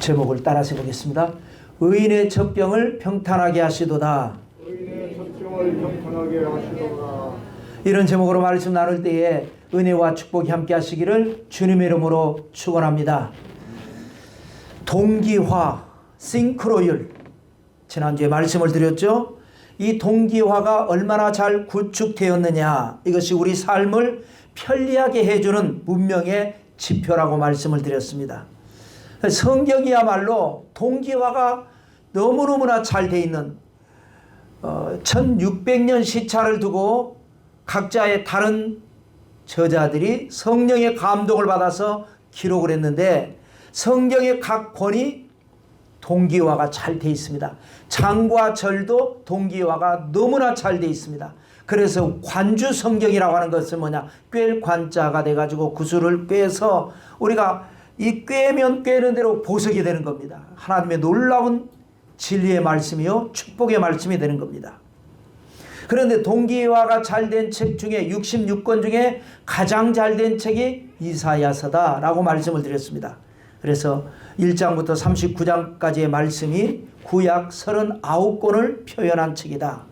제목을 따라서 보겠습니다. 의인의 첩병을 평탄하게 하시도다. 의인의 첩병을 평탄하게 하시도다. 이런 제목으로 말씀 나눌 때에 은혜와 축복이 함께 하시기를 주님의 이름으로 축원합니다. 동기화, 싱크로율, 지난주에 말씀을 드렸죠. 이 동기화가 얼마나 잘 구축되었느냐, 이것이 우리 삶을 편리하게 해주는 문명의 지표라고 말씀을 드렸습니다. 성경이야말로 동기화가 너무너무나 잘 돼 있는 1600년 시차를 두고 각자의 다른 저자들이 성령의 감동을 받아서 기록을 했는데, 성경의 각 권이 동기화가 잘 돼 있습니다. 장과 절도 동기화가 너무나 잘 돼 있습니다. 그래서 관주 성경이라고 하는 것은 뭐냐, 꿰 관자가 돼가지고 구슬을 꿰서 우리가 이 꿰면 꿰는 대로 보석이 되는 겁니다. 하나님의 놀라운 진리의 말씀이요, 축복의 말씀이 되는 겁니다. 그런데 동기화가 잘 된 책 중에 66권 중에 가장 잘 된 책이 이사야서다라고 말씀을 드렸습니다. 그래서 1장부터 39장까지의 말씀이 구약 39권을 표현한 책이다.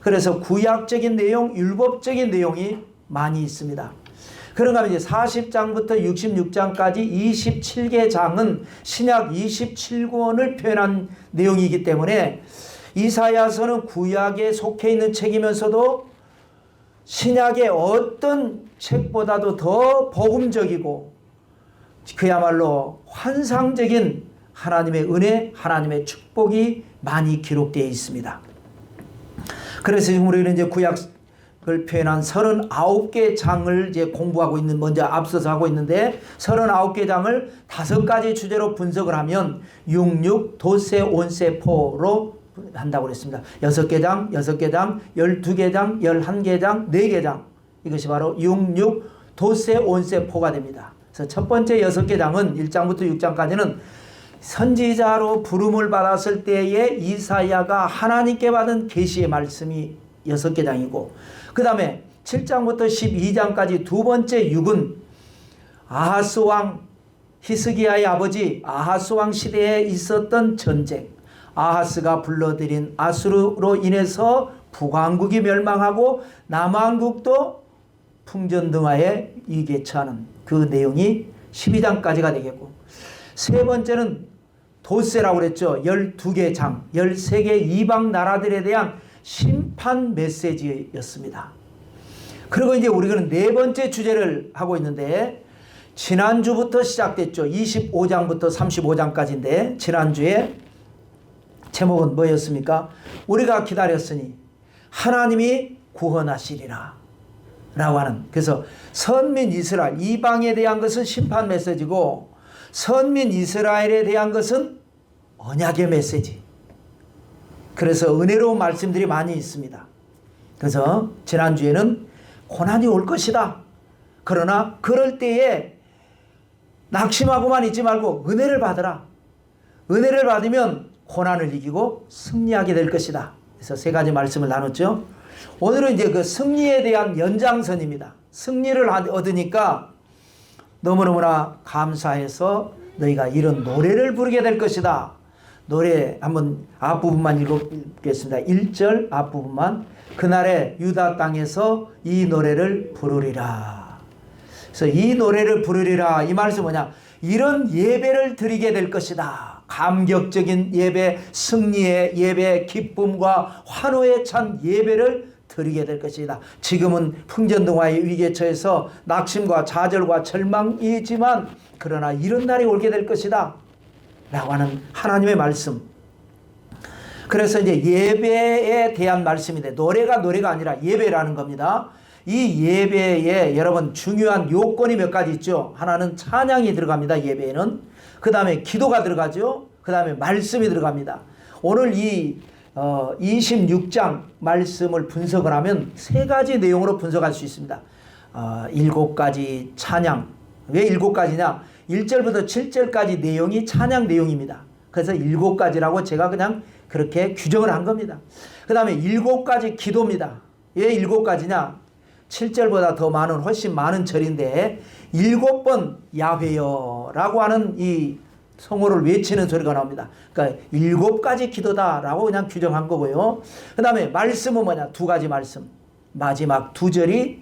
그래서 구약적인 내용, 율법적인 내용이 많이 있습니다. 그런가 하면 이제 40장부터 66장까지 27개 장은 신약 27권을 표현한 내용이기 때문에 이사야서는 구약에 속해 있는 책이면서도 신약의 어떤 책보다도 더 복음적이고 그야말로 환상적인 하나님의 은혜, 하나님의 축복이 많이 기록되어 있습니다. 그래서 지금 우리는 이제 구약을 표현한 39개 장을 이제 공부하고 있는, 먼저 앞서서 하고 있는데, 39개 장을 5가지 주제로 분석을 하면 66 도세 온세 포로 한다고 그랬습니다. 6개 장, 6개 장, 12개 장, 11개 장, 4개 장. 이것이 바로 66 도세 온세 포가 됩니다. 그래서 첫 번째 6개 장은 1장부터 6장까지는 선지자로 부름을 받았을 때에 이사야가 하나님께 받은 계시의 말씀이 6개 장이고, 그 다음에 7장부터 12장까지 두 번째 6은 아하스 왕, 히스기야의 아버지 아하스 왕 시대에 있었던 전쟁, 아하스가 불러들인 아수르로 인해서 북왕국이 멸망하고 남왕국도 풍전등화에 위기에 처하는 그 내용이 12장까지가 되겠고, 세 번째는 도세라고 그랬죠. 12개 장, 13개 이방 나라들에 대한 심판 메시지였습니다. 그리고 이제 우리는 네 번째 주제를 하고 있는데, 지난주부터 시작됐죠. 25장부터 35장까지인데 지난주에 제목은 뭐였습니까? 우리가 기다렸으니 하나님이 구원하시리라 라고 하는, 그래서 선민 이스라엘, 이방에 대한 것은 심판 메시지고 선민 이스라엘에 대한 것은 언약의 메시지. 그래서 은혜로운 말씀들이 많이 있습니다. 그래서 지난주에는 고난이 올 것이다. 그러나 그럴 때에 낙심하고만 있지 말고 은혜를 받으라. 은혜를 받으면 고난을 이기고 승리하게 될 것이다. 그래서 세 가지 말씀을 나눴죠. 오늘은 이제 그 승리에 대한 연장선입니다. 승리를 얻으니까 너무너무나 감사해서 너희가 이런 노래를 부르게 될 것이다. 노래 한번 앞부분만 읽겠습니다. 1절 앞부분만. 그날에 유다 땅에서 이 노래를 부르리라. 그래서 이 노래를 부르리라, 이 말씀은 뭐냐, 이런 예배를 드리게 될 것이다. 감격적인 예배, 승리의 예배, 기쁨과 환호에 찬 예배를 드리게 될 것이다. 지금은 풍전등화의 위기에 처해서 낙심과 좌절과 절망이지만 그러나 이런 날이 오게 될 것이다 라고 하는 하나님의 말씀. 그래서 이제 예배에 대한 말씀인데, 노래가 아니라 예배라는 겁니다. 이 예배에 여러분 중요한 요건이 몇 가지 있죠. 하나는 찬양이 들어갑니다. 예배에는. 그 다음에 기도가 들어가죠. 그 다음에 말씀이 들어갑니다. 오늘 이 26장 말씀을 분석을 하면 세 가지 내용으로 분석할 수 있습니다. 7가지 찬양. 왜 7가지냐? 1절부터 7절까지 내용이 찬양 내용입니다. 그래서 7가지라고 제가 그냥 그렇게 규정을 한 겁니다. 그 다음에 7가지 기도입니다. 왜 7가지냐? 7절보다 더 훨씬 많은 절인데 7번 야훼여 라고 하는 이 성호를 외치는 소리가 나옵니다. 그러니까 7가지 기도다라고 그냥 규정한 거고요. 그 다음에 말씀은 뭐냐? 2가지 말씀. 마지막 2절이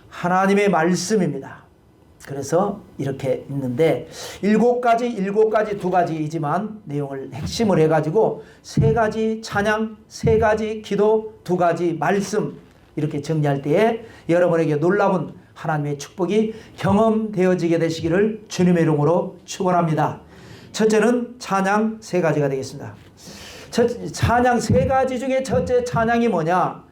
하나님의 말씀입니다. 그래서 이렇게 있는데 7가지 2가지이지만 내용을 핵심을 해가지고 3가지 찬양, 3가지 기도, 2가지 말씀 이렇게 정리할 때에 여러분에게 놀라운 하나님의 축복이 경험되어지게 되시기를 주님의 이름으로 축원합니다. 첫째는 찬양 3가지가 되겠습니다. 찬양 3가지 중에 첫째 찬양이 뭐냐?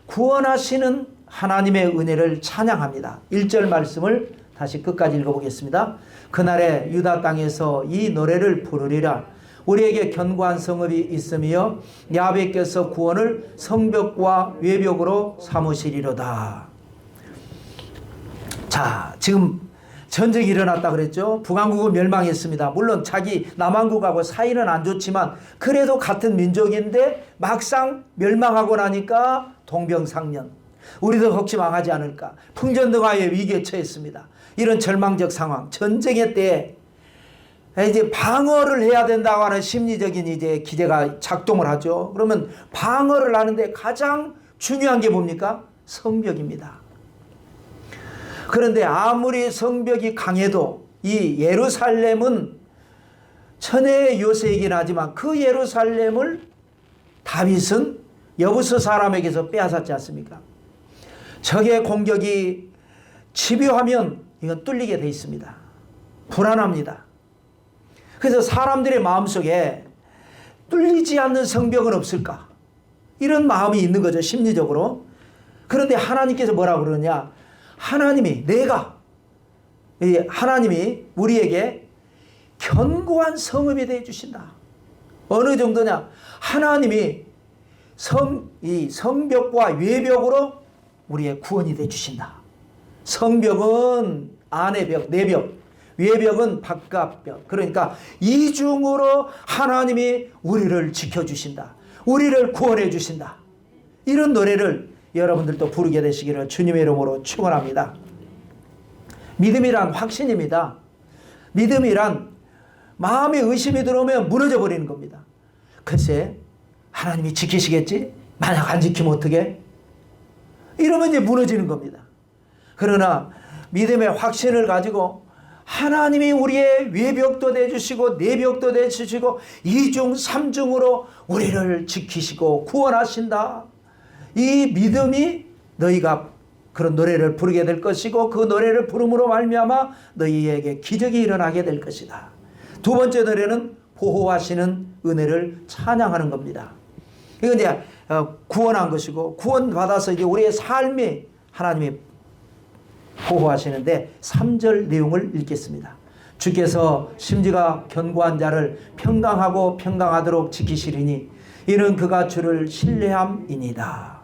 구원하시는 하나님의 은혜를 찬양합니다. 1절 말씀을 다시 끝까지 읽어보겠습니다. 그날에 유다 땅에서 이 노래를 부르리라. 우리에게 견고한 성읍이 있으며 야훼께서 구원을 성벽과 외벽으로 삼으시리로다. 자, 지금 전쟁이 일어났다 그랬죠. 북왕국은 멸망했습니다. 물론 자기 남왕국하고 사이는 안 좋지만 그래도 같은 민족인데 막상 멸망하고 나니까 동병상련. 우리도 혹시 망하지 않을까. 풍전등화의 위기에 처했습니다. 이런 절망적 상황, 전쟁의 때에 이제 방어를 해야 된다고 하는 심리적인 이제 기제가 작동을 하죠. 그러면 방어를 하는데 가장 중요한 게 뭡니까? 성벽입니다. 그런데 아무리 성벽이 강해도 이 예루살렘은 천혜의 요새이긴 하지만 그 예루살렘을 다윗은 여부스 사람에게서 빼앗았지 않습니까? 적의 공격이 집요하면 이건 뚫리게 돼 있습니다. 불안합니다. 그래서 사람들의 마음속에 뚫리지 않는 성벽은 없을까? 이런 마음이 있는 거죠, 심리적으로. 그런데 하나님께서 뭐라고 그러냐? 하나님이 우리에게 견고한 성읍이 되어 주신다. 어느 정도냐? 하나님이 이 성벽과 외벽으로 우리의 구원이 되어 주신다. 성벽은 안의 벽, 내벽, 외벽은 바깥 벽. 그러니까 이중으로 하나님이 우리를 지켜주신다. 우리를 구원해 주신다. 이런 노래를 여러분들도 부르게 되시기를 주님의 이름으로 축원합니다. 믿음이란 확신입니다. 믿음이란 마음에 의심이 들어오면 무너져 버리는 겁니다. 글쎄 하나님이 지키시겠지? 만약 안 지키면 어떡해? 이러면 이제 무너지는 겁니다. 그러나 믿음의 확신을 가지고 하나님이 우리의 외벽도 내주시고 내벽도 내주시고 이중 삼중으로 우리를 지키시고 구원하신다. 이 믿음이 너희가 그런 노래를 부르게 될 것이고 그 노래를 부름으로 말미암아 너희에게 기적이 일어나게 될 것이다. 2번째 노래는 보호하시는 은혜를 찬양하는 겁니다. 이건 이제 구원한 것이고 구원받아서 이제 우리의 삶이 하나님이 보호하시는데 3절 내용을 읽겠습니다. 주께서 심지가 견고한 자를 평강하고 평강하도록 지키시리니 이는 그가 주를 신뢰함이니이다.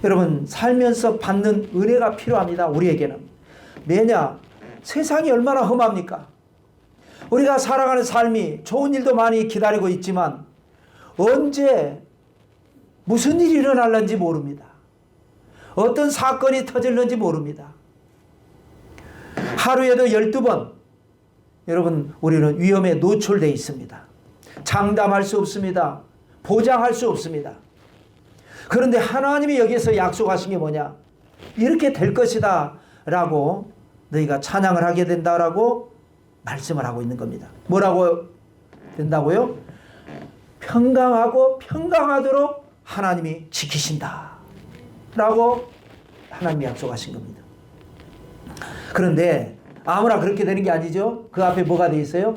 여러분 살면서 받는 은혜가 필요합니다. 우리에게는. 왜냐? 세상이 얼마나 험합니까? 우리가 살아가는 삶이 좋은 일도 많이 기다리고 있지만 언제 무슨 일이 일어날는지 모릅니다. 어떤 사건이 터질는지 모릅니다. 하루에도 12번 여러분 우리는 위험에 노출되어 있습니다. 장담할 수 없습니다. 보장할 수 없습니다. 그런데 하나님이 여기서 약속하신 게 뭐냐? 이렇게 될 것이다 라고 너희가 찬양을 하게 된다라고 말씀을 하고 있는 겁니다. 뭐라고 된다고요? 평강하고 평강하도록 하나님이 지키신다 라고 하나님이 약속하신 겁니다. 그런데 아무나 그렇게 되는 게 아니죠. 그 앞에 뭐가 되어 있어요?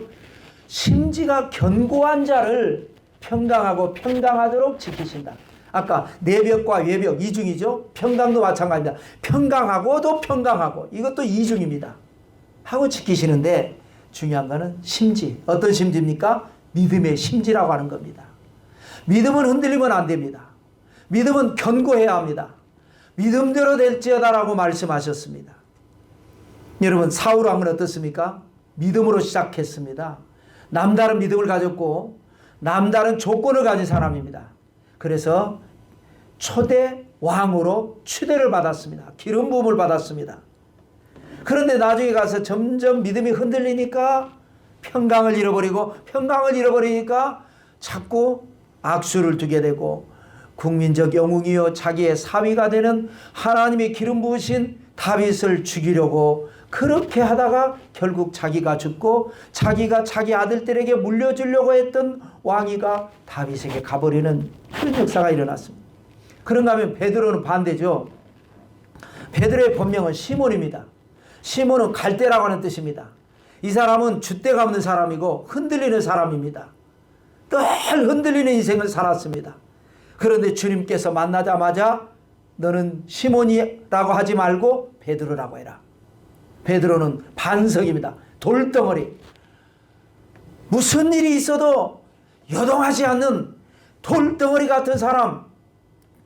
심지가 견고한 자를 평강하고 평강하도록 지키신다. 아까 내벽과 외벽 이중이죠. 평강도 마찬가지입니다. 평강하고도 평강하고 이것도 이중입니다. 하고 지키시는데 중요한 거는 심지. 어떤 심지입니까? 믿음의 심지라고 하는 겁니다. 믿음은 흔들리면 안 됩니다. 믿음은 견고해야 합니다. 믿음대로 될지어다라고 말씀하셨습니다. 여러분 사울 왕은 어떻습니까? 믿음으로 시작했습니다. 남다른 믿음을 가졌고 남다른 조건을 가진 사람입니다. 그래서 초대 왕으로 추대를 받았습니다. 기름 부음을 받았습니다. 그런데 나중에 가서 점점 믿음이 흔들리니까 평강을 잃어버리고 평강을 잃어버리니까 자꾸 악수를 두게 되고 국민적 영웅이요 자기의 사위가 되는 하나님의 기름 부으신 다윗을 죽이려고 그렇게 하다가 결국 자기가 죽고 자기가 자기 아들들에게 물려주려고 했던 왕위가 다윗에게 가버리는 그런 역사가 일어났습니다. 그런가 하면 베드로는 반대죠. 베드로의 본명은 시몬입니다. 시몬은 갈대라고 하는 뜻입니다. 이 사람은 줏대가 없는 사람이고 흔들리는 사람입니다. 늘 흔들리는 인생을 살았습니다. 그런데 주님께서 만나자마자 너는 시몬이라고 하지 말고 베드로라고 해라. 베드로는 반석입니다. 돌덩어리. 무슨 일이 있어도 요동하지 않는 돌덩어리 같은 사람.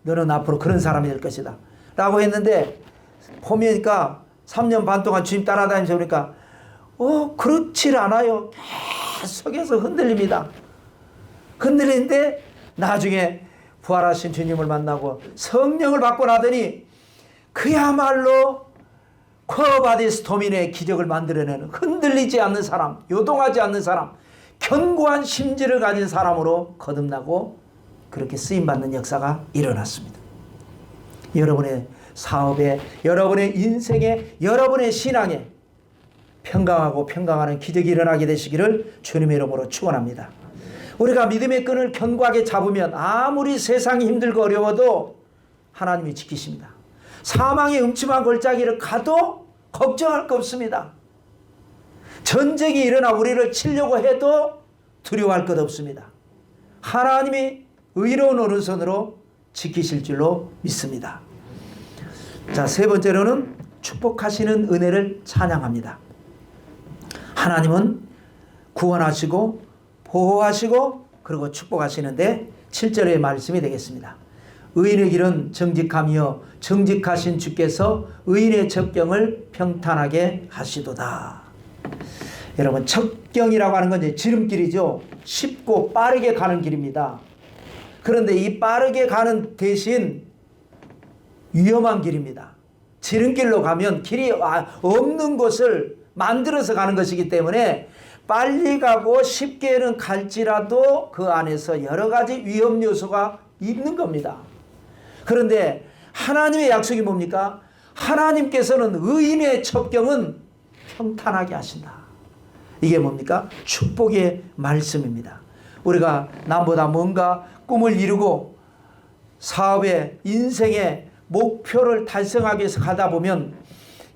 너는 앞으로 그런 사람이 될 것이다. 라고 했는데 보니까 3년 반 동안 주님 따라다니면서 보니까 그렇지 않아요. 계속해서 흔들립니다. 흔들리는데 나중에 부활하신 주님을 만나고 성령을 받고 나더니 그야말로 쿼바디스 도민의 기적을 만들어내는 흔들리지 않는 사람, 요동하지 않는 사람, 견고한 심지를 가진 사람으로 거듭나고 그렇게 쓰임받는 역사가 일어났습니다. 여러분의 사업에, 여러분의 인생에, 여러분의 신앙에 평강하고 평강하는 기적이 일어나게 되시기를 주님의 이름으로 축원합니다. 우리가 믿음의 끈을 견고하게 잡으면 아무리 세상이 힘들고 어려워도 하나님이 지키십니다. 사망의 음침한 골짜기를 가도 걱정할 거 없습니다. 전쟁이 일어나 우리를 치려고 해도 두려워할 것 없습니다. 하나님이 의로운 오른손으로 지키실 줄로 믿습니다. 자, 세 번째로는 축복하시는 은혜를 찬양합니다. 하나님은 구원하시고 보호하시고 그리고 축복하시는데 7절의 말씀이 되겠습니다. 의인의 길은 정직하며 정직하신 주께서 의인의 첩경을 평탄하게 하시도다. 여러분, 첩경이라고 하는 건 이제 지름길이죠. 쉽고 빠르게 가는 길입니다. 그런데 이 빠르게 가는 대신 위험한 길입니다. 지름길로 가면 길이 없는 곳을 만들어서 가는 것이기 때문에 빨리 가고 쉽게는 갈지라도 그 안에서 여러 가지 위험 요소가 있는 겁니다. 그런데 하나님의 약속이 뭡니까? 하나님께서는 의인의 첩경은 평탄하게 하신다. 이게 뭡니까? 축복의 말씀입니다. 우리가 남보다 뭔가 꿈을 이루고 사업에 인생의 목표를 달성하기 위해서 가다 보면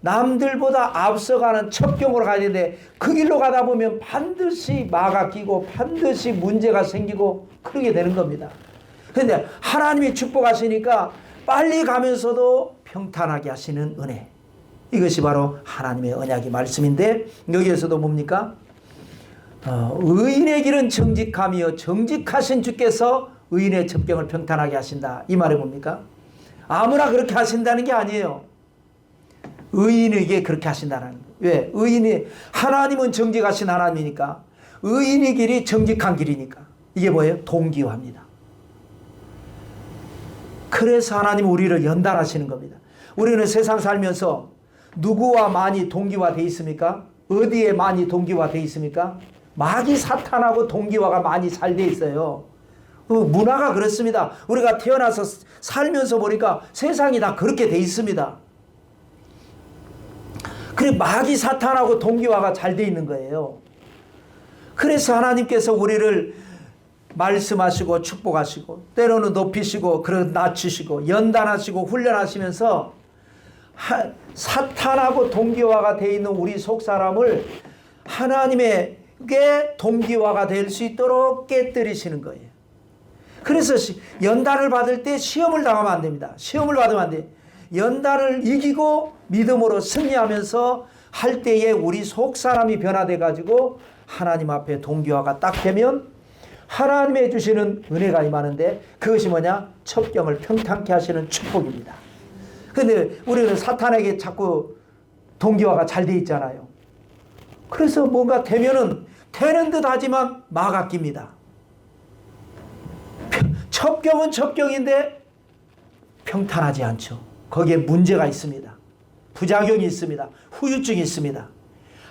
남들보다 앞서가는 첩경으로 가야 되는데 그 길로 가다 보면 반드시 마가 끼고 반드시 문제가 생기고 그러게 되는 겁니다. 그런데 하나님이 축복하시니까 빨리 가면서도 평탄하게 하시는 은혜. 이것이 바로 하나님의 언약의 말씀인데 여기에서도 뭡니까? 의인의 길은 정직하며 정직하신 주께서 의인의 첩경을 평탄하게 하신다. 이 말이 뭡니까? 아무나 그렇게 하신다는 게 아니에요. 의인에게 그렇게 하신다는 거예요. 왜? 의인이, 하나님은 정직하신 하나님이니까 의인의 길이 정직한 길이니까 이게 뭐예요? 동기화입니다. 그래서 하나님은 우리를 연단하시는 겁니다. 우리는 세상 살면서 누구와 많이 동기화되어 있습니까? 어디에 많이 동기화되어 있습니까? 마귀 사탄하고 동기화가 많이 잘 되어 있어요. 문화가 그렇습니다. 우리가 태어나서 살면서 보니까 세상이 다 그렇게 되어 있습니다. 그래 마귀 사탄하고 동기화가 잘 되어 있는 거예요. 그래서 하나님께서 우리를 말씀하시고 축복하시고 때로는 높이시고 낮추시고 연단하시고 훈련하시면서 사탄하고 동기화가 되어 있는 우리 속사람을 하나님에게 동기화가 될 수 있도록 깨뜨리시는 거예요. 그래서 연단을 받을 때 시험을 당하면 안 됩니다. 시험을 받으면 안 돼요. 연단을 이기고 믿음으로 승리하면서 할 때에 우리 속사람이 변화돼 가지고 하나님 앞에 동기화가 딱 되면 하나님이 주시는 은혜가 임하는데 그것이 뭐냐? 첩경을 평탄케 하시는 축복입니다. 그런데 우리는 사탄에게 자꾸 동기화가 잘 돼 있잖아요. 그래서 뭔가 되면은 되는 듯 하지만 마가 낍니다. 첩경은 첩경인데 평탄하지 않죠. 거기에 문제가 있습니다. 부작용이 있습니다. 후유증이 있습니다.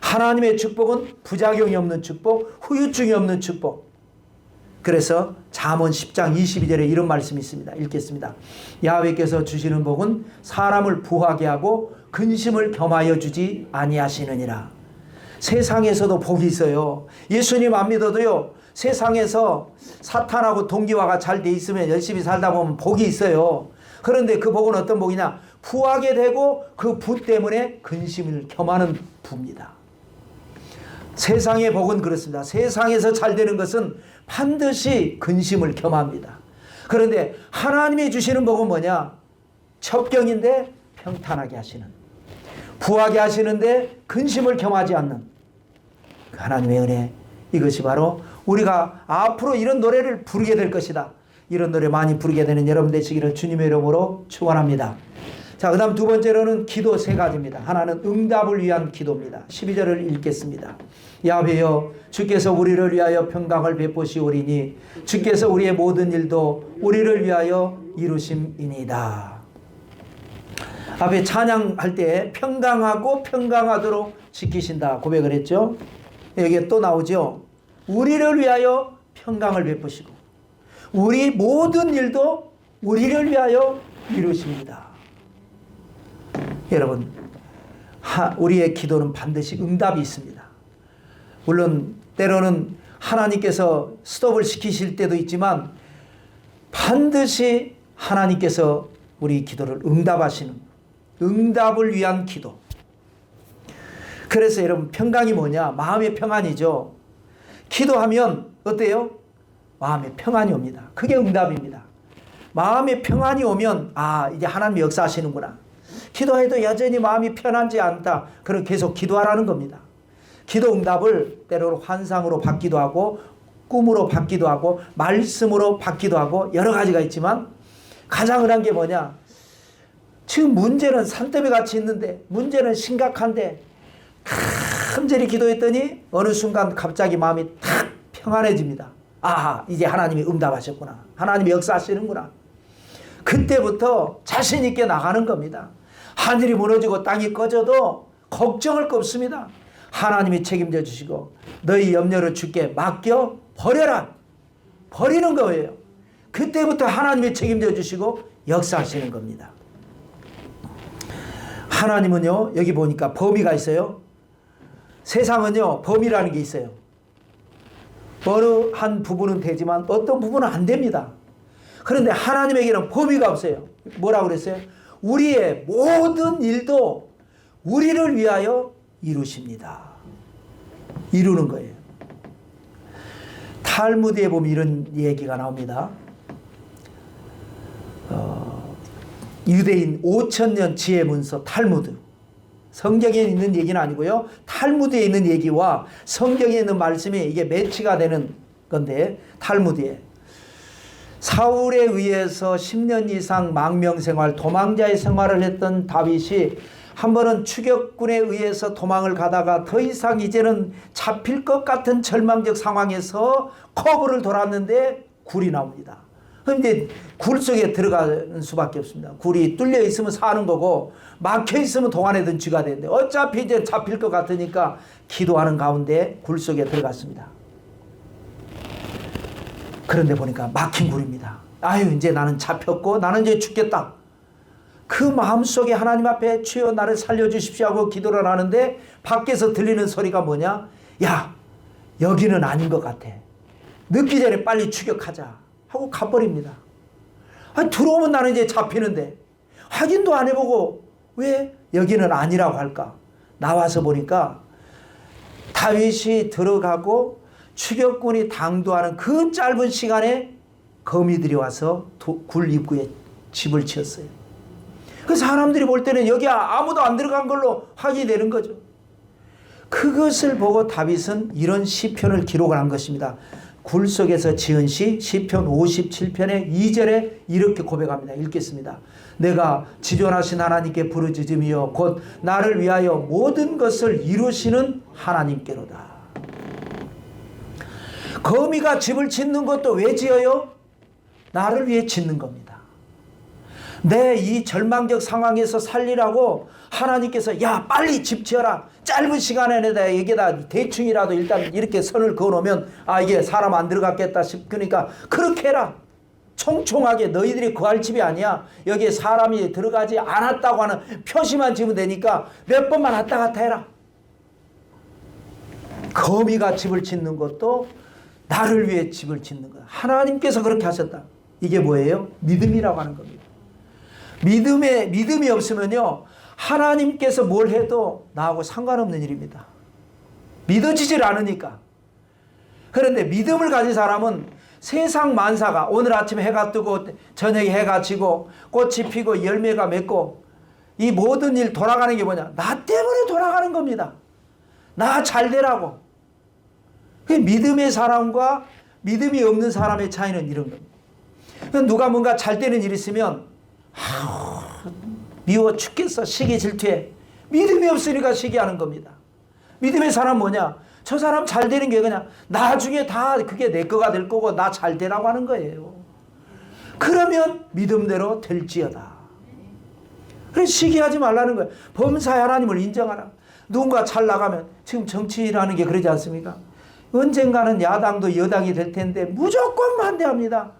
하나님의 축복은 부작용이 없는 축복, 후유증이 없는 축복. 그래서 잠언 10장 22절에 이런 말씀이 있습니다. 읽겠습니다. 야훼께서 주시는 복은 사람을 부하게 하고 근심을 겸하여 주지 아니하시느니라. 세상에서도 복이 있어요. 예수님 안 믿어도요, 세상에서 사탄하고 동기화가 잘 돼 있으면 열심히 살다 보면 복이 있어요. 그런데 그 복은 어떤 복이냐? 부하게 되고 그 부 때문에 근심을 겸하는 부입니다. 세상의 복은 그렇습니다. 세상에서 잘 되는 것은 반드시 근심을 겸합니다. 그런데 하나님이 주시는 복은 뭐냐? 첩경인데 평탄하게 하시는, 부하게 하시는데 근심을 겸하지 않는 하나님의 은혜. 이것이 바로 우리가 앞으로 이런 노래를 부르게 될 것이다. 이런 노래 많이 부르게 되는 여러분 되시기를 주님의 이름으로 축원합니다. 자, 그 다음 두 번째로는 기도 세 가지입니다. 하나는 응답을 위한 기도입니다. 12절을 읽겠습니다. 야훼여, 주께서 우리를 위하여 평강을 베푸시오리니 주께서 우리의 모든 일도 우리를 위하여 이루심이니이다. 앞에 찬양할 때 평강하고 평강하도록 지키신다 고백을 했죠. 여기에 또 나오죠. 우리를 위하여 평강을 베푸시고 우리 모든 일도 우리를 위하여 이루십니다. 여러분, 우리의 기도는 반드시 응답이 있습니다. 물론 때로는 하나님께서 스톱을 시키실 때도 있지만 반드시 하나님께서 우리 기도를 응답하시는, 응답을 위한 기도. 그래서 여러분, 평강이 뭐냐? 마음의 평안이죠. 기도하면 어때요? 마음의 평안이 옵니다. 그게 응답입니다. 마음의 평안이 오면 이제 하나님이 역사하시는구나. 기도해도 여전히 마음이 편하지 않다. 그럼 계속 기도하라는 겁니다. 기도 응답을 때로는 환상으로 받기도 하고 꿈으로 받기도 하고 말씀으로 받기도 하고 여러 가지가 있지만 가장 흔한 게 뭐냐? 지금 문제는 산더미 같이 있는데, 문제는 심각한데 간절히 기도했더니 어느 순간 갑자기 마음이 탁 평안해집니다. 이제 하나님이 응답하셨구나. 하나님이 역사하시는구나. 그때부터 자신 있게 나가는 겁니다. 하늘이 무너지고 땅이 꺼져도 걱정할 거 없습니다. 하나님이 책임져 주시고 너희 염려를 주께 맡겨 버려라. 버리는 거예요. 그때부터 하나님이 책임져 주시고 역사하시는 겁니다. 하나님은요, 여기 보니까 범위가 있어요. 세상은요, 범위라는 게 있어요. 어느 한 부분은 되지만 어떤 부분은 안 됩니다. 그런데 하나님에게는 범위가 없어요. 뭐라고 그랬어요? 우리의 모든 일도 우리를 위하여 이루십니다. 이루는 거예요. 탈무드에 보면 이런 얘기가 나옵니다. 유대인 5000년 지혜 문서 탈무드. 성경에 있는 얘기는 아니고요. 탈무드에 있는 얘기와 성경에 있는 말씀이 이게 매치가 되는 건데, 탈무드에 사울에 의해서 10년 이상 망명생활, 도망자의 생활을 했던 다윗이 한 번은 추격군에 의해서 도망을 가다가 더 이상 이제는 잡힐 것 같은 절망적 상황에서 커브를 돌았는데 굴이 나옵니다. 그런데 굴 속에 들어가는 수밖에 없습니다. 굴이 뚫려 있으면 사는 거고 막혀 있으면 동안에든 쥐가 되는데 어차피 이제 잡힐 것 같으니까 기도하는 가운데 굴 속에 들어갔습니다. 그런데 보니까 막힌 굴입니다. 이제 나는 잡혔고 나는 이제 죽겠다. 그 마음속에 하나님 앞에 주여 나를 살려주십시오 하고 기도를 하는데 밖에서 들리는 소리가 뭐냐? 야, 여기는 아닌 것 같아. 늦기 전에 빨리 추격하자 하고 가버립니다. 들어오면 나는 이제 잡히는데 확인도 안 해보고 왜 여기는 아니라고 할까? 나와서 보니까 다윗이 들어가고 추격군이 당도하는 그 짧은 시간에 거미들이 와서 굴 입구에 집을 지었어요. 그래서 사람들이 볼 때는 여기 아무도 안 들어간 걸로 확인이 되는 거죠. 그것을 보고 다윗은 이런 시편을 기록을 한 것입니다. 굴 속에서 지은 시 시편 57편의 2절에 이렇게 고백합니다. 읽겠습니다. 내가 지존하신 하나님께 부르짖으며 곧 나를 위하여 모든 것을 이루시는 하나님께로다. 거미가 집을 짓는 것도 왜 지어요? 나를 위해 짓는 겁니다. 내 이 절망적 상황에서 살리라고 하나님께서 야 빨리 집 지어라. 짧은 시간 안에다 여기다 대충이라도 일단 이렇게 선을 그어놓으면 아 이게 사람 안 들어갔겠다 싶으니까 그렇게 해라. 총총하게 너희들이 구할 집이 아니야. 여기에 사람이 들어가지 않았다고 하는 표시만 지으면 되니까 몇 번만 왔다 갔다 해라. 거미가 집을 짓는 것도 나를 위해 집을 짓는 거야. 하나님께서 그렇게 하셨다. 이게 뭐예요? 믿음이라고 하는 겁니다. 믿음이 없으면요 하나님께서 뭘 해도 나하고 상관없는 일입니다. 믿어지질 않으니까. 그런데 믿음을 가진 사람은 세상 만사가 오늘 아침에 해가 뜨고 저녁에 해가 지고 꽃이 피고 열매가 맺고 이 모든 일 돌아가는 게 뭐냐? 나 때문에 돌아가는 겁니다. 나 잘 되라고. 그 믿음의 사람과 믿음이 없는 사람의 차이는 이런 겁니다. 누가 뭔가 잘 되는 일이 있으면 미워 죽겠어. 시기 질투해. 믿음이 없으니까 시기하는 겁니다. 믿음의 사람 뭐냐? 저 사람 잘 되는 게 그냥 나중에 다 그게 내 거가 될 거고 나 잘 되라고 하는 거예요. 그러면 믿음대로 될지어다. 그래서 시기하지 말라는 거예요. 범사의 하나님을 인정하라. 누군가 잘 나가면 지금 정치라는 게 그러지 않습니까? 언젠가는 야당도 여당이 될 텐데 무조건 반대합니다.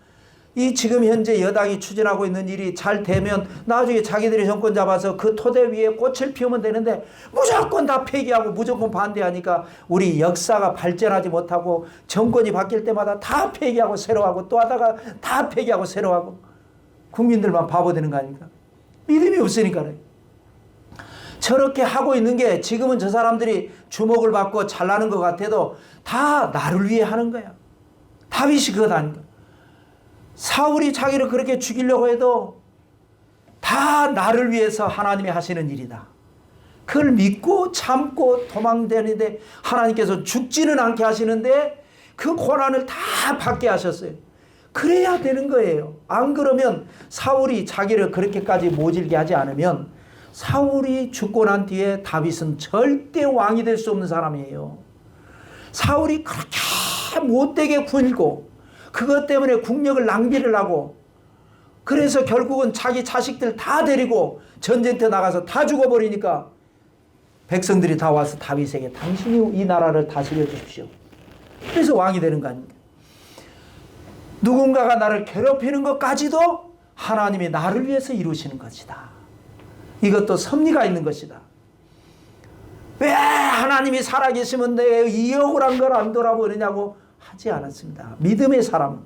이 지금 현재 여당이 추진하고 있는 일이 잘 되면 나중에 자기들이 정권 잡아서 그 토대 위에 꽃을 피우면 되는데 무조건 다 폐기하고 무조건 반대하니까 우리 역사가 발전하지 못하고 정권이 바뀔 때마다 다 폐기하고 새로 하고 또 하다가 다 폐기하고 새로 하고 국민들만 바보 되는 거 아닙니까? 믿음이 없으니까요. 저렇게 하고 있는 게 지금은 저 사람들이 주목을 받고 잘나는 것 같아도 다 나를 위해 하는 거야. 다윗이 그것 아닌가. 사울이 자기를 그렇게 죽이려고 해도 다 나를 위해서 하나님이 하시는 일이다. 그걸 믿고 참고 도망다니는데 하나님께서 죽지는 않게 하시는데 그 고난을 다 받게 하셨어요. 그래야 되는 거예요. 안 그러면 사울이 자기를 그렇게까지 모질게 하지 않으면 사울이 죽고 난 뒤에 다윗은 절대 왕이 될 수 없는 사람이에요. 사울이 그렇게 못되게 굴고 그것 때문에 국력을 낭비를 하고 그래서 결국은 자기 자식들 다 데리고 전쟁터 나가서 다 죽어버리니까 백성들이 다 와서 다윗에게 당신이 이 나라를 다스려 주십시오. 그래서 왕이 되는 거 아닙니까? 누군가가 나를 괴롭히는 것까지도 하나님이 나를 위해서 이루시는 것이다. 이것도 섭리가 있는 것이다. 왜 하나님이 살아계시면 내 이 억울한 걸 안 돌아보느냐고 하지 않았습니다. 믿음의 사람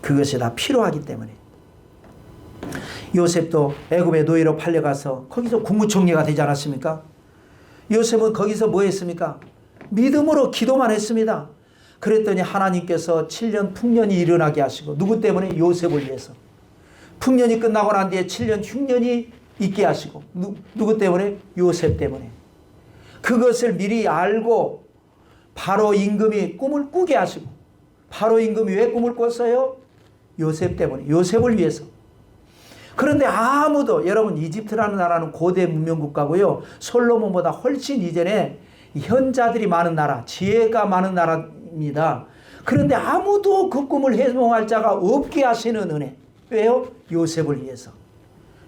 그것이 다 필요하기 때문에. 요셉도 애굽의 노예로 팔려가서 거기서 국무총리가 되지 않았습니까? 요셉은 거기서 뭐 했습니까? 믿음으로 기도만 했습니다. 그랬더니 하나님께서 7년 풍년이 일어나게 하시고 누구 때문에? 요셉을 위해서. 풍년이 끝나고 난 뒤에 7년 흉년이 있게 하시고 누구 때문에? 요셉 때문에. 그것을 미리 알고 바로 임금이 꿈을 꾸게 하시고 바로 임금이 왜 꿈을 꿨어요? 요셉 때문에. 요셉을 위해서. 그런데 아무도 여러분 이집트라는 나라는 고대 문명 국가고요. 솔로몬보다 훨씬 이전에 현자들이 많은 나라, 지혜가 많은 나라입니다. 그런데 아무도 그 꿈을 해몽할 자가 없게 하시는 은혜. 왜요? 요셉을 위해서.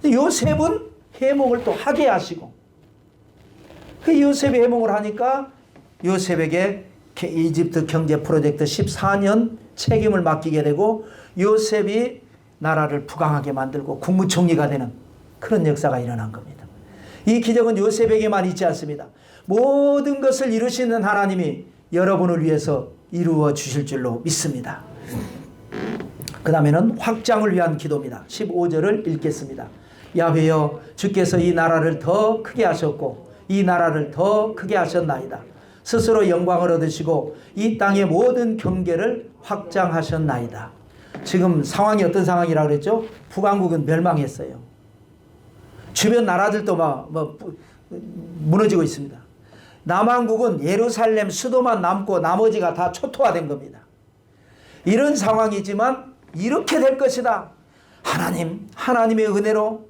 요셉은 해몽을 또 하게 하시고 그 요셉이 해몽을 하니까 요셉에게 이집트 경제 프로젝트 14년 책임을 맡기게 되고 요셉이 나라를 부강하게 만들고 국무총리가 되는 그런 역사가 일어난 겁니다. 이 기적은 요셉에게만 있지 않습니다. 모든 것을 이루시는 하나님이 여러분을 위해서 이루어 주실 줄로 믿습니다. 그 다음에는 확장을 위한 기도입니다. 15절을 읽겠습니다. 야훼여 주께서 이 나라를 더 크게 하셨고 이 나라를 더 크게 하셨나이다. 스스로 영광을 얻으시고 이 땅의 모든 경계를 확장하셨나이다. 지금 상황이 어떤 상황이라고 그랬죠? 북왕국은 멸망했어요. 주변 나라들도 무너지고 있습니다. 남왕국은 예루살렘 수도만 남고 나머지가 다 초토화된 겁니다. 이런 상황이지만 이렇게 될 것이다. 하나님의 은혜로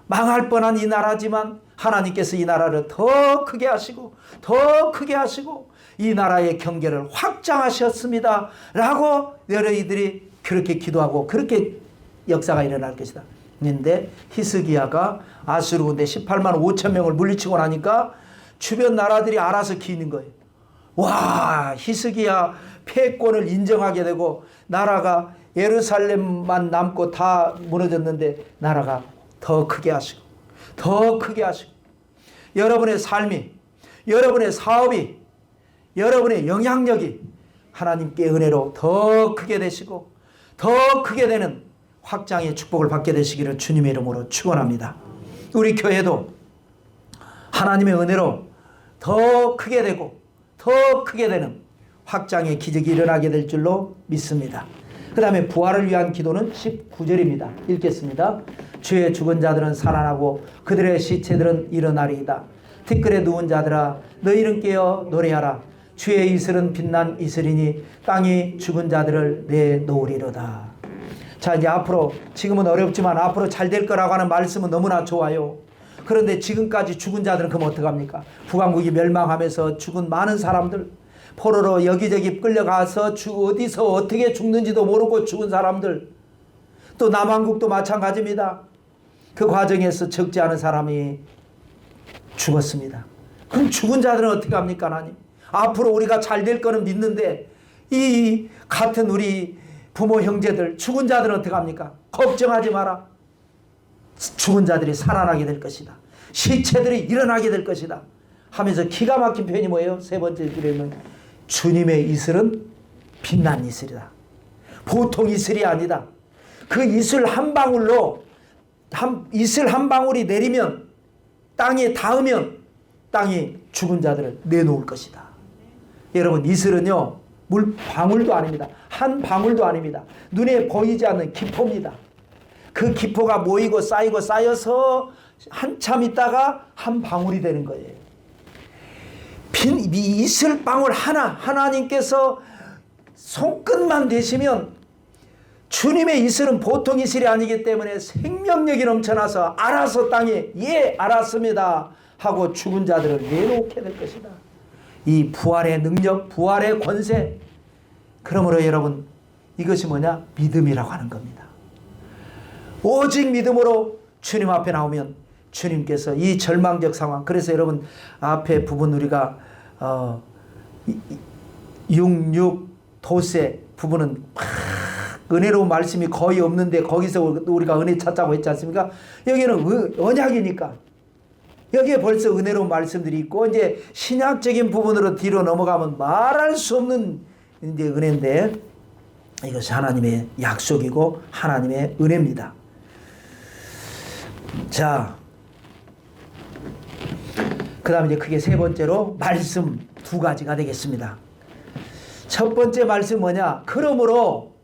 망할 뻔한 이 나라지만 하나님께서 이 나라를 더 크게 하시고 더 크게 하시고 이 나라의 경계를 확장하셨습니다. 라고 너희들이 그렇게 기도하고 그렇게 역사가 일어날 것이다. 그런데 히스기야가 아수르 군대 18만 5천 명을 물리치고 나니까 주변 나라들이 알아서 기는 거예요. 와, 히스기야 패권을 인정하게 되고 나라가 예루살렘만 남고 다 무너졌는데 나라가 더 크게 하시고 더 크게 하시고 여러분의 삶이, 여러분의 사업이, 여러분의 영향력이 하나님께 은혜로 더 크게 되시고 더 크게 되는 확장의 축복을 받게 되시기를 주님의 이름으로 축원합니다. 우리 교회도 하나님의 은혜로 더 크게 되고 더 크게 되는 확장의 기적이 일어나게 될 줄로 믿습니다. 그 다음에 부활을 위한 기도는 19절입니다. 읽겠습니다. 주의 죽은 자들은 살아나고 그들의 시체들은 일어나리이다. 티끌에 누운 자들아 너희는 깨어 노래하라. 주의 이슬은 빛난 이슬이니 땅이 죽은 자들을 내놓으리로다. 자, 이제 앞으로, 지금은 어렵지만 앞으로 잘 될 거라고 하는 말씀은 너무나 좋아요. 그런데 지금까지 죽은 자들은 그럼 어떡합니까? 북왕국이 멸망하면서 죽은 많은 사람들, 포로로 여기저기 끌려가서 어디서 어떻게 죽는지도 모르고 죽은 사람들, 또 남한국도 마찬가지입니다. 그 과정에서 적지 않은 사람이 죽었습니다. 그럼 죽은 자들은 어떻게 합니까, 하나님? 앞으로 우리가 잘 될 거는 믿는데 이 같은 우리 부모 형제들, 죽은 자들은 어떻게 합니까? 걱정하지 마라. 죽은 자들이 살아나게 될 것이다. 시체들이 일어나게 될 것이다. 하면서 기가 막힌 표현이 뭐예요? 세 번째 줄에는 주님의 이슬은 빛난 이슬이다. 보통 이슬이 아니다. 그 이슬 한 방울로 이슬 한 방울이 내리면 땅에 닿으면 땅이 죽은 자들을 내놓을 것이다. 여러분, 이슬은요 물 방울도 아닙니다. 한 방울도 아닙니다. 눈에 보이지 않는 기포입니다. 그 기포가 모이고 쌓이고 쌓여서 한참 있다가 한 방울이 되는 거예요. 이슬 방울 하나, 하나님께서 손끝만 대시면 주님의 이슬은 보통 이슬이 아니기 때문에 생명력이 넘쳐나서 알아서 땅에 예 알았습니다 하고 죽은 자들을 내놓게 될 것이다. 이 부활의 능력, 부활의 권세, 그러므로 여러분 이것이 뭐냐? 믿음이라고 하는 겁니다. 오직 믿음으로 주님 앞에 나오면 주님께서 이 절망적 상황, 그래서 여러분 앞에 부분 우리가 66도세 부분은 은혜로운 말씀이 거의 없는데 거기서 우리가 은혜 찾자고 했지 않습니까? 여기는 언약이니까 여기에 벌써 은혜로운 말씀들이 있고 이제 신약적인 부분으로 뒤로 넘어가면 말할 수 없는 이제 은혜인데 이것이 하나님의 약속이고 하나님의 은혜입니다. 자, 그 다음에 이제 크게 세 번째로 말씀 두 가지가 되겠습니다. 첫 번째 말씀 뭐냐? 그러므로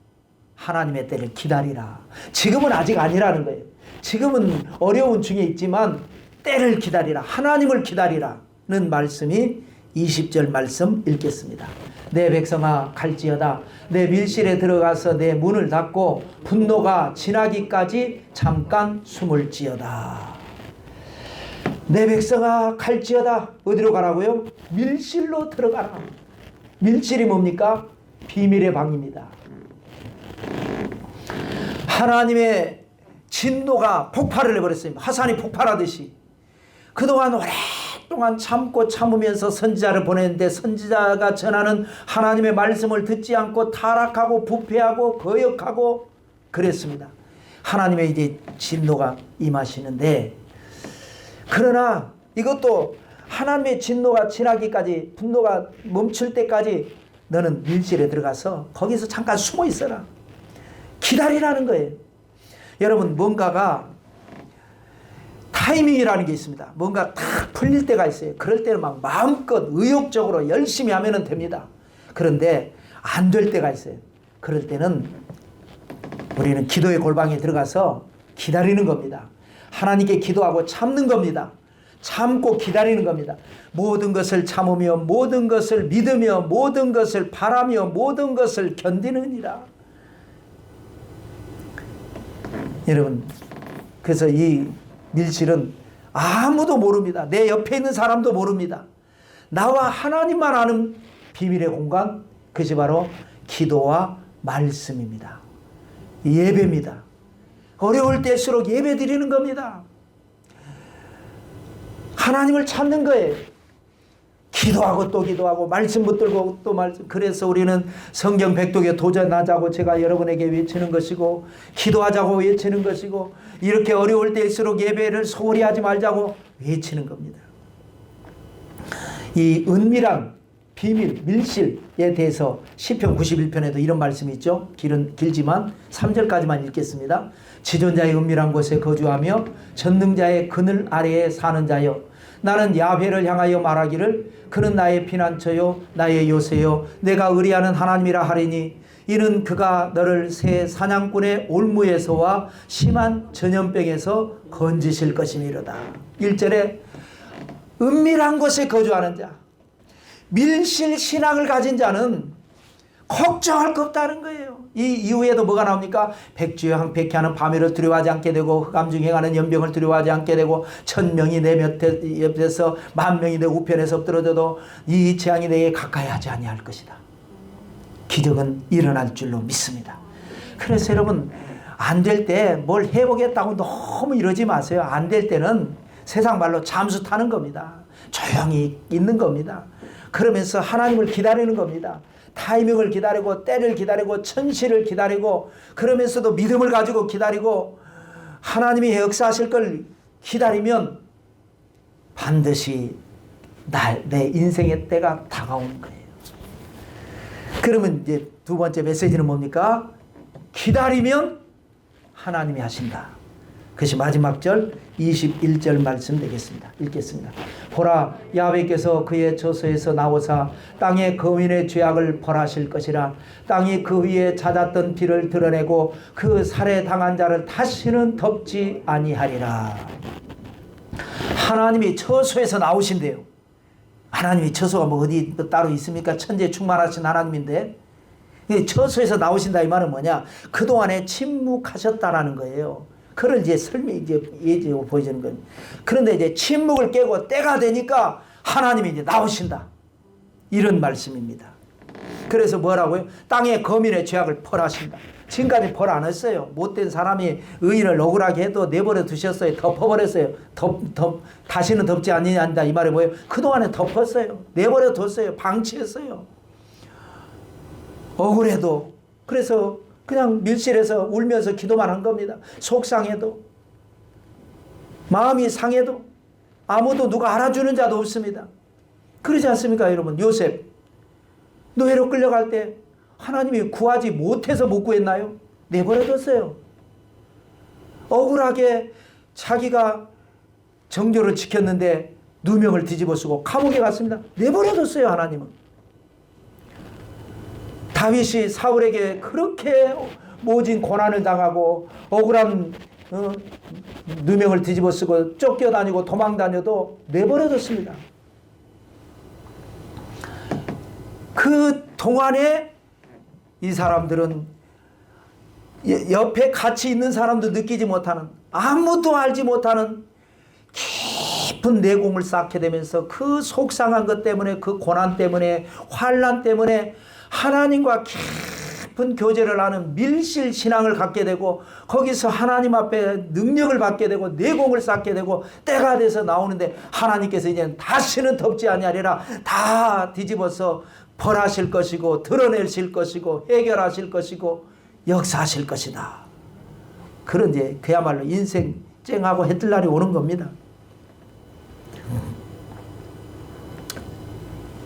하나님의 때를 기다리라. 지금은 아직 아니라는 거예요. 지금은 어려운 중에 있지만 때를 기다리라. 하나님을 기다리라는 말씀이 20절 말씀 읽겠습니다. 내 백성아 갈지어다. 내 밀실에 들어가서 내 문을 닫고 분노가 지나기까지 잠깐 숨을지어다. 내 백성아 갈지어다. 어디로 가라고요? 밀실로 들어가라. 밀실이 뭡니까? 비밀의 방입니다. 하나님의 진노가 폭발을 해버렸어요. 화산이 폭발하듯이. 그동안 오랫동안 참고 참으면서 선지자를 보냈는데 선지자가 전하는 하나님의 말씀을 듣지 않고 타락하고 부패하고 거역하고 그랬습니다. 하나님의 이제 진노가 임하시는데, 그러나 이것도 하나님의 진노가 지나기까지, 분노가 멈출 때까지 너는 밀실에 들어가서 거기서 잠깐 숨어 있어라. 기다리라는 거예요. 여러분, 뭔가가 타이밍이라는 게 있습니다. 뭔가 탁 풀릴 때가 있어요. 그럴 때는 막 마음껏 의욕적으로 열심히 하면 됩니다. 그런데 안 될 때가 있어요. 그럴 때는 우리는 기도의 골방에 들어가서 기다리는 겁니다. 하나님께 기도하고 참는 겁니다. 참고 기다리는 겁니다. 모든 것을 참으며 모든 것을 믿으며 모든 것을 바라며 모든 것을 견디느니라. 여러분, 그래서 이 밀실은 아무도 모릅니다. 내 옆에 있는 사람도 모릅니다. 나와 하나님만 아는 비밀의 공간, 그것이 바로 기도와 말씀입니다. 예배입니다. 어려울 때일수록 예배 드리는 겁니다. 하나님을 찾는 거예요. 기도하고 또 기도하고 말씀 붙들고 또 말씀. 그래서 우리는 성경 백독에 도전하자고 제가 여러분에게 외치는 것이고, 기도하자고 외치는 것이고, 이렇게 어려울 때일수록 예배를 소홀히 하지 말자고 외치는 겁니다. 이 은밀한 비밀, 밀실에 대해서 시편 91편에도 이런 말씀이 있죠. 길지만 3절까지만 읽겠습니다. 지존자의 은밀한 곳에 거주하며 전능자의 그늘 아래에 사는 자여, 나는 야훼를 향하여 말하기를 그는 나의 피난처요 나의 요새요 내가 의리하는 하나님이라 하리니, 이는 그가 너를 새 사냥꾼의 올무에서와 심한 전염병에서 건지실 것이미로다. 1절에 은밀한 곳에 거주하는 자, 밀실 신앙을 가진 자는 걱정할 거 없다는 거예요. 이 이후에도 뭐가 나옵니까? 백주에 항백해하는 밤이를 두려워하지 않게 되고, 흑암중 행하는 연병을 두려워하지 않게 되고, 1000명이 내 옆에서 10,000명이 내 우편에서 엎드러져도 이 재앙이 내게 가까이 하지 아니할 것이다. 기적은 일어날 줄로 믿습니다. 그래서 여러분, 안 될 때 뭘 해보겠다고 너무 이러지 마세요. 안 될 때는 세상 말로 잠수 타는 겁니다. 조용히 있는 겁니다. 그러면서 하나님을 기다리는 겁니다. 타이밍을 기다리고, 때를 기다리고, 천시를 기다리고, 그러면서도 믿음을 가지고 기다리고, 하나님이 역사하실 걸 기다리면 반드시 내 인생의 때가 다가오는 거예요. 그러면 이제 두 번째 메시지는 뭡니까? 기다리면 하나님이 하신다. 그것이 마지막 절 21절 말씀 되겠습니다. 읽겠습니다. 보라, 야훼께서 그의 저소에서 나오사 땅의 거민의 죄악을 벌하실 것이라. 땅이 그 위에 잦았던 피를 드러내고 그 살해당한 자를 다시는 덮지 아니하리라. 하나님이 처소에서 나오신대요. 하나님이 처소가 뭐 어디 따로 있습니까? 천지에 충만하신 하나님인데, 처소에서 나오신다 이 말은 뭐냐? 그동안에 침묵하셨다라는 거예요. 그걸 이제 예지로 보여주는 거예요. 그런데 이제 침묵을 깨고 때가 되니까 하나님이 이제 나오신다. 이런 말씀입니다. 그래서 뭐라고요? 땅의 거민의 죄악을 벌하신다. 지금까지 벌 안 했어요. 못된 사람이 의인을 억울하게 해도 내버려 두셨어요. 덮어버렸어요. 다시는 덮지 아니한다. 이 말이 뭐예요? 그동안에 덮었어요. 내버려 뒀어요. 방치했어요. 억울해도. 그래서 그냥 밀실에서 울면서 기도만 한 겁니다. 속상해도, 마음이 상해도, 아무도 누가 알아주는 자도 없습니다. 그러지 않습니까, 여러분? 요셉 노예로 끌려갈 때 하나님이 구하지 못해서 못 구했나요? 내버려뒀어요. 억울하게 자기가 정조를 지켰는데 누명을 뒤집어쓰고 감옥에 갔습니다. 내버려뒀어요, 하나님은. 다윗이 사울에게 그렇게 모진 고난을 당하고 억울한 누명을 뒤집어쓰고 쫓겨다니고 도망다녀도 내버려뒀습니다. 그 동안에 이 사람들은 옆에 같이 있는 사람도 느끼지 못하는, 아무도 알지 못하는 깊은 내공을 쌓게 되면서 그 속상한 것 때문에, 그 고난 때문에, 환난 때문에 하나님과 깊은 교제를 하는 밀실 신앙을 갖게 되고, 거기서 하나님 앞에 능력을 받게 되고 내공을 쌓게 되고 때가 돼서 나오는데, 하나님께서 이제 다시는 덮지 아니하리라. 다 뒤집어서 벌하실 것이고 드러내실 것이고 해결하실 것이고 역사하실 것이다. 그런 이제 그야말로 인생 쨍하고 해뜰 날이 오는 겁니다.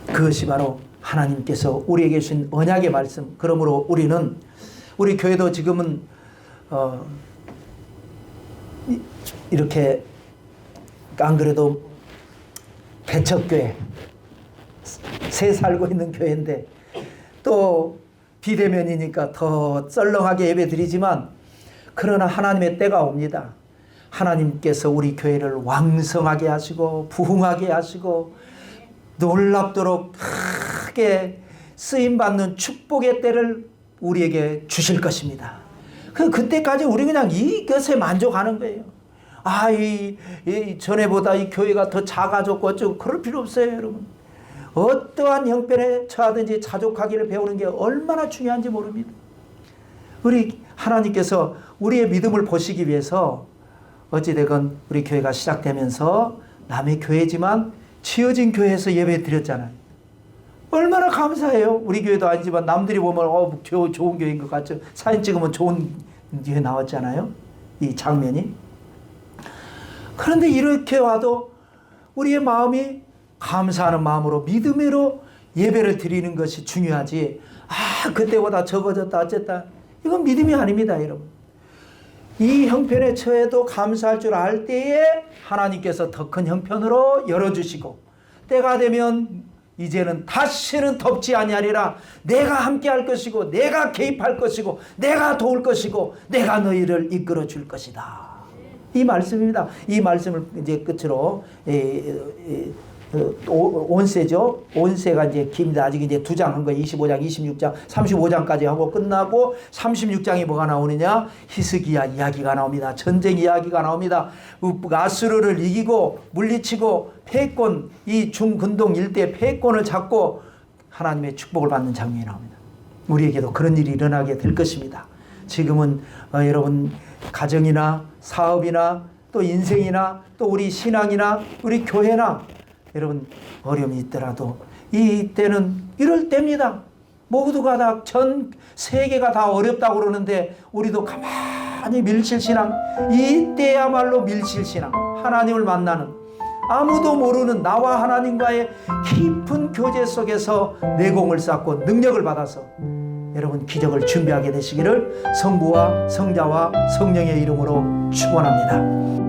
그것이 바로 하나님께서 우리에게 주신 언약의 말씀. 그러므로 우리는, 우리 교회도 지금은 이렇게 안 그래도 개척교회, 새 살고 있는 교회인데 또 비대면이니까 더 썰렁하게 예배 드리지만, 그러나 하나님의 때가 옵니다. 하나님께서 우리 교회를 왕성하게 하시고 부흥하게 하시고 놀랍도록 크게 쓰임받는 축복의 때를 우리에게 주실 것입니다. 그때까지 우리 그냥 이것에 만족하는 거예요. 전에보다 이 교회가 더 작아졌고 어쩌고 그럴 필요 없어요, 여러분. 어떠한 형편에 처하든지 자족하기를 배우는 게 얼마나 중요한지 모릅니다. 우리 하나님께서 우리의 믿음을 보시기 위해서 어찌되건 우리 교회가 시작되면서 남의 교회지만 지어진 교회에서 예배 드렸잖아요. 얼마나 감사해요. 우리 교회도 아니지만 남들이 보면 좋은 교회인 것 같죠. 사진 찍으면 좋은 교회 나왔잖아요. 이 장면이. 그런데 이렇게 와도 우리의 마음이 감사하는 마음으로 믿음으로 예배를 드리는 것이 중요하지. 그때보다 적어졌다 어쨌다. 이건 믿음이 아닙니다, 여러분. 이 형편에 처해도 감사할 줄 알 때에 하나님께서 더 큰 형편으로 열어주시고, 때가 되면 이제는 다시는 덮지 아니하리라. 내가 함께할 것이고, 내가 개입할 것이고, 내가 도울 것이고, 내가 너희를 이끌어 줄 것이다. 이 말씀입니다. 이 말씀을 이제 끝으로 온세죠. 온세가 이제 깁니다. 아직 이제 2장 한 거예요. 25장, 26장, 35장까지 하고 끝나고 36장이 뭐가 나오느냐? 히스기야 이야기가 나옵니다. 전쟁 이야기가 나옵니다. 아수르를 이기고 물리치고 패권, 이 중근동 일대 패권을 잡고 하나님의 축복을 받는 장면이 나옵니다. 우리에게도 그런 일이 일어나게 될 것입니다. 지금은 여러분 가정이나 사업이나 또 인생이나 또 우리 신앙이나 우리 교회나 여러분 어려움이 있더라도 이때는 이럴 때입니다. 모두가 다 전 세계가 다 어렵다고 그러는데 우리도 가만히 밀실신앙, 이때야말로 밀실신앙, 하나님을 만나는 아무도 모르는 나와 하나님과의 깊은 교제 속에서 내공을 쌓고 능력을 받아서 여러분 기적을 준비하게 되시기를 성부와 성자와 성령의 이름으로 축원합니다.